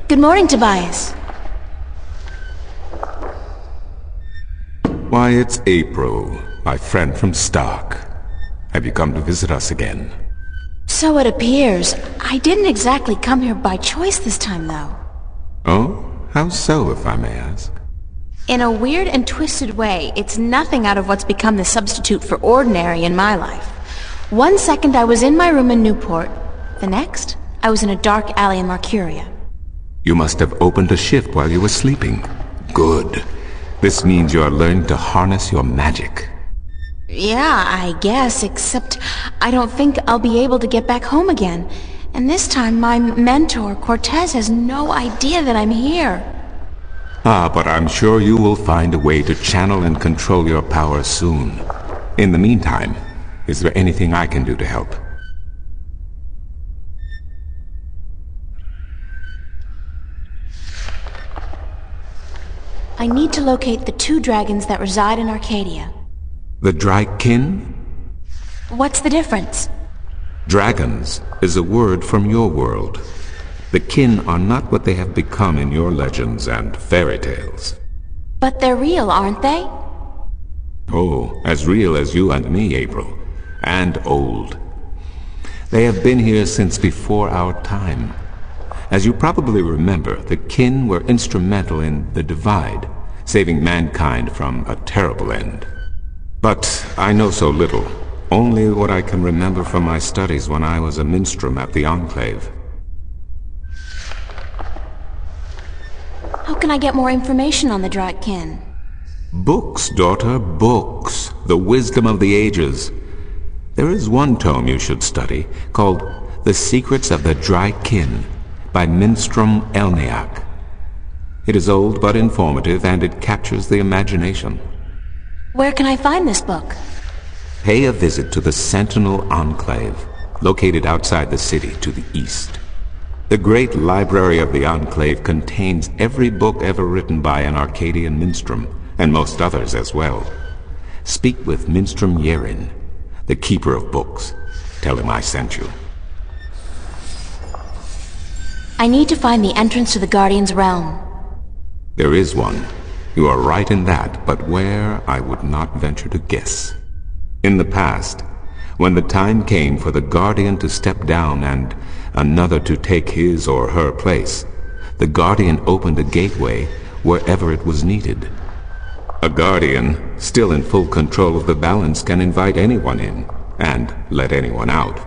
Good morning, Tobias. Why, it's April, my friend from Stark. Have you come to visit us again? So it appears. I didn't exactly come here by choice this time, though. Oh? How so, if I may ask? In a weird and twisted way, it's nothing out of what's become the substitute for ordinary in my life. One second I was in my room in Newport. The next, I was in a dark alley in Mercuria. You must have opened a shift while you were sleeping. Good. This means you are learning to harness your magic. Yeah, I guess, except I don't think I'll be able to get back home again. And this time my mentor, Cortez, has no idea that I'm here. But I'm sure you will find a way to channel and control your power soon. In the meantime, is there anything I can do to help? I need to locate the 2 dragons that reside in Arcadia. The Drykin? What's the difference? Dragons is a word from your world. The kin are not what they have become in your legends and fairy tales. But they're real, aren't they? Oh, as real as you and me, April. And old. They have been here since before our time. As you probably remember, the kin were instrumental in the Divide, saving mankind from a terrible end. But I know so little, only what I can remember from my studies when I was a minstrum at the Enclave. How can I get more information on the Drykin? Books, daughter, books. The wisdom of the ages. There is one tome you should study, called The Secrets of the Drykin, by Minstrum Yerin. It is old but informative, and it captures the imagination. Where can I find this book? Pay a visit to the Sentinel Enclave, located outside the city to the east. The great library of the Enclave contains every book ever written by an Arcadian minstrum, and most others as well. Speak with Minstrum Yerin, the keeper of books. Tell him I sent you. I need to find the entrance to the Guardian's realm. There is one. You are right in that, but where, I would not venture to guess. In the past, when the time came for the Guardian to step down and another to take his or her place, the Guardian opened a gateway wherever it was needed. A Guardian, still in full control of the balance, can invite anyone in, and let anyone out.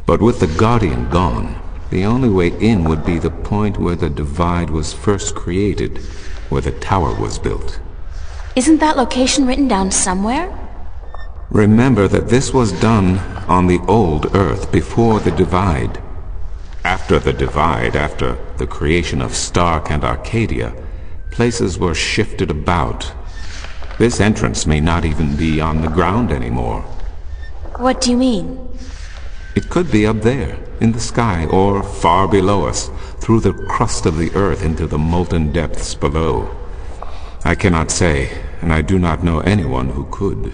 But with the Guardian gone, the only way in would be the point where the Divide was first created, where the tower was built. Isn't that location written down somewhere? Remember that this was done on the old Earth before the Divide. After the Divide, after the creation of Stark and Arcadia, places were shifted about. This entrance may not even be on the ground anymore. What do you mean? It could be up there, in the sky, or far below us, through the crust of the earth into the molten depths below. I cannot say, and I do not know anyone who could.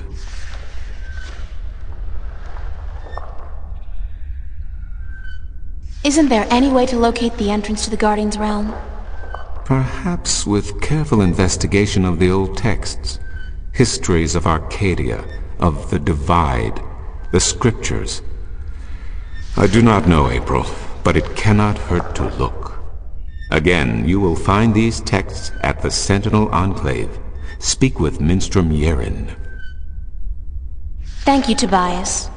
Isn't there any way to locate the entrance to the Guardian's realm? Perhaps with careful investigation of the old texts, histories of Arcadia, of the Divide, the scriptures. I do not know, April, but it cannot hurt to look. Again, you will find these texts at the Sentinel Enclave. Speak with Minstrum Yerin. Thank you, Tobias.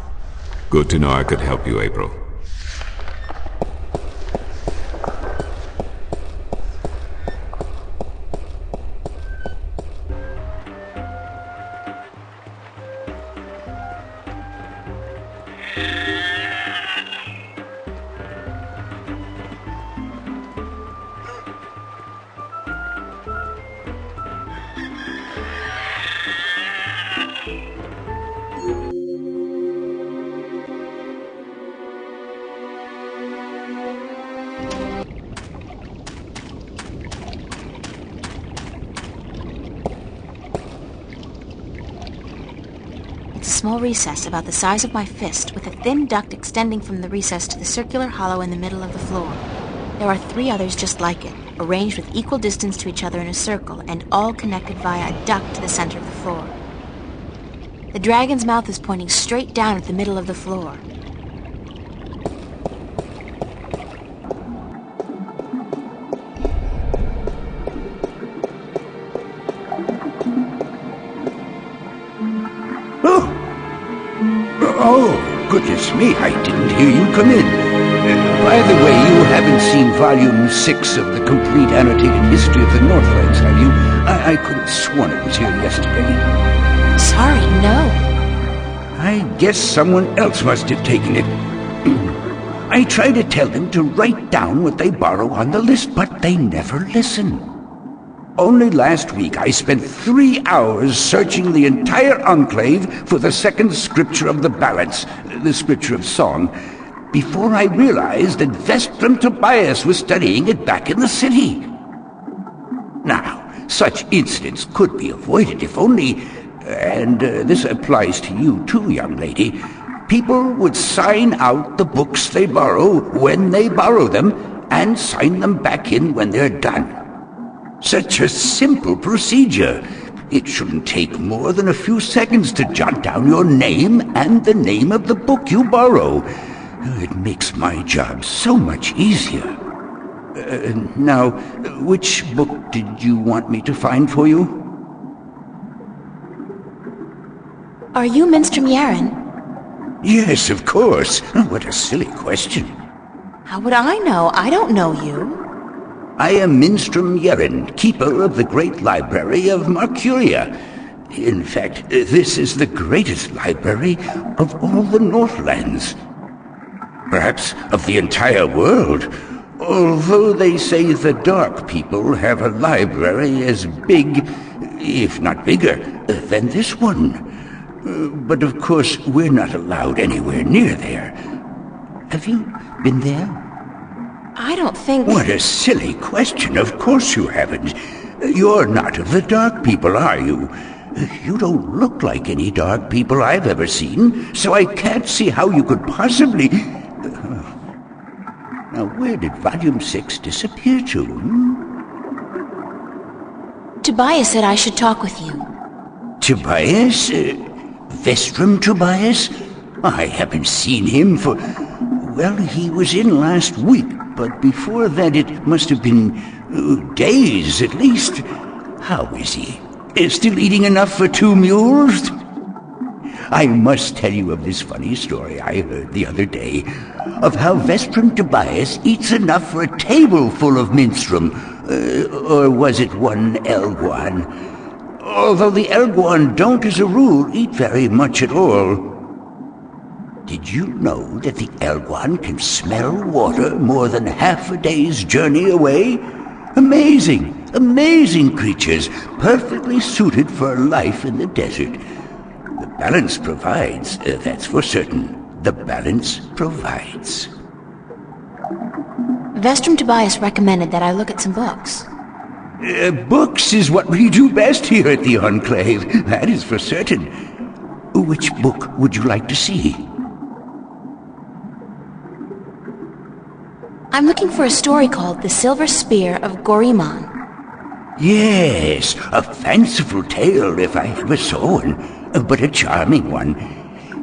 Good to know I could help you, April. It's a small recess about the size of my fist, with a thin duct extending from the recess to the circular hollow in the middle of the floor. There are 3 others just like it, arranged with equal distance to each other in a circle, and all connected via a duct to the center of the floor. The dragon's mouth is pointing straight down at the middle of the floor. Oh, goodness me, I didn't hear you come in. By the way, you haven't seen Volume 6 of the Complete Annotated History of the Northlands, have you? I could have sworn it was here yesterday. Sorry, no. I guess someone else must have taken it. I try to tell them to write down what they borrow on the list, but they never listen. Only last week I spent 3 hours searching the entire Enclave for the second scripture of the ballads, the scripture of song, before I realized that Minstrum Tobias was studying it back in the city. Now, such incidents could be avoided if only, and this applies to you too, young lady, people would sign out the books they borrow when they borrow them and sign them back in when they're done. Such a simple procedure. It shouldn't take more than a few seconds to jot down your name and the name of the book you borrow. It makes my job so much easier. Now, which book did you want me to find for you? Are you Minstrum Yerin? Yes, of course. What a silly question. How would I know? I don't know you. I am Minstrum Yerin, keeper of the great library of Mercuria. In fact, this is the greatest library of all the Northlands. Perhaps of the entire world, although they say the Dark People have a library as big, if not bigger, than this one. But of course, we're not allowed anywhere near there. Have you been there? I don't think... What a silly question. Of course you haven't. You're not of the Dark People, are you? You don't look like any Dark People I've ever seen, so I can't see how you could possibly... Now, where did Volume 6 disappear to? Tobias said I should talk with you. Tobias? Minstrum Tobias? I haven't seen him for... Well, he was in last week, but before that it must have been days at least. How is he? Still eating enough for 2 mules? I must tell you of this funny story I heard the other day, of how Minstrum Tobias eats enough for a table full of minstrum, or was it one Elguan? Although the Elguan don't as a rule eat very much at all. Did you know that the Elguan can smell water more than half a day's journey away? Amazing, amazing creatures, perfectly suited for life in the desert. The balance provides, that's for certain. The balance provides. Minstrum Tobias recommended that I look at some books. Books is what we do best here at the Enclave, that is for certain. Which book would you like to see? I'm looking for a story called The Silver Spear of Gorimon. Yes, a fanciful tale if I ever saw one, but a charming one.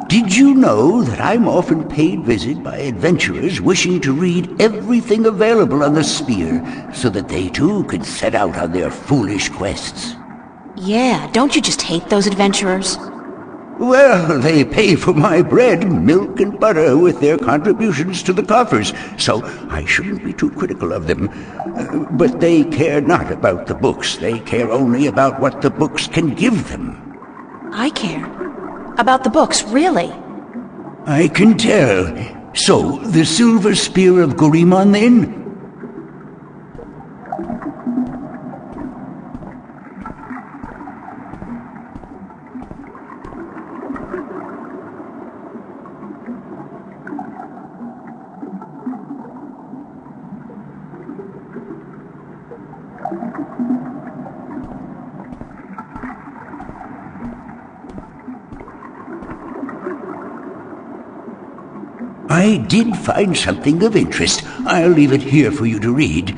Did you know that I'm often paid visit by adventurers wishing to read everything available on the spear so that they too can set out on their foolish quests? Yeah, don't you just hate those adventurers? Well, they pay for my bread, milk, and butter with their contributions to the coffers, so I shouldn't be too critical of them. But they care not about the books. They care only about what the books can give them. I care. About the books, really? I can tell. So, the Silver Spear of Gorimon, then? I did find something of interest. I'll leave it here for you to read.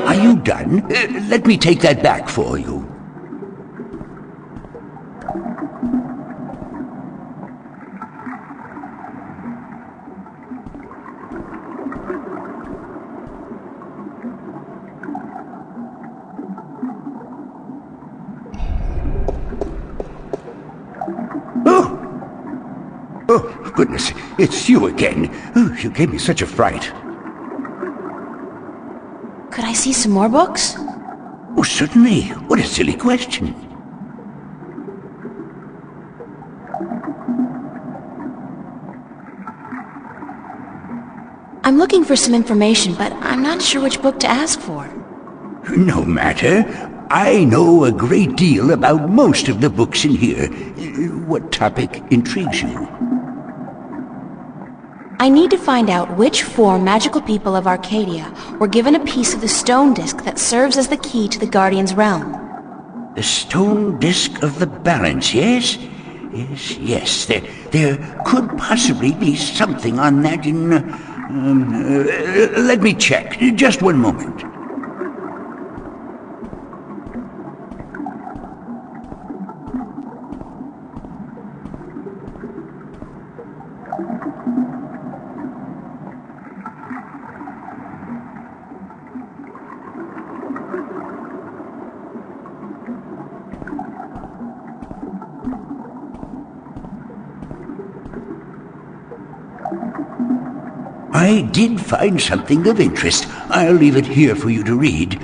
Are you done? Let me take that back for you. Oh, goodness, it's you again. Oh, you gave me such a fright. Could I see some more books? Oh, certainly. What a silly question. I'm looking for some information, but I'm not sure which book to ask for. No matter. I know a great deal about most of the books in here. What topic intrigues you? I need to find out which 4 magical people of Arcadia were given a piece of the stone disc that serves as the key to the Guardian's realm. The stone disc of the balance, yes? Yes. There could possibly be something on that in... let me check. Just one moment. I did find something of interest. I'll leave it here for you to read.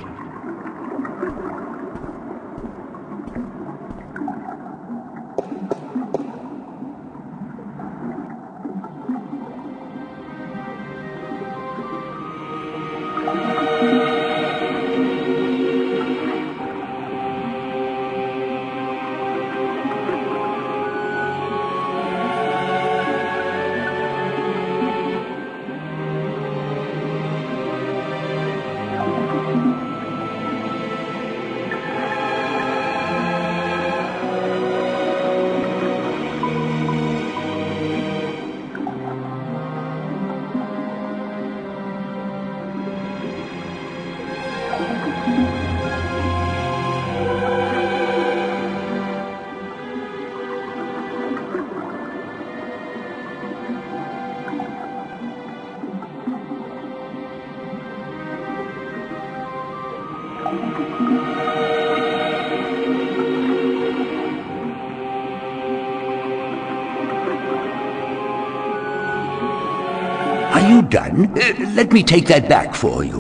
Are you done? Let me take that back for you.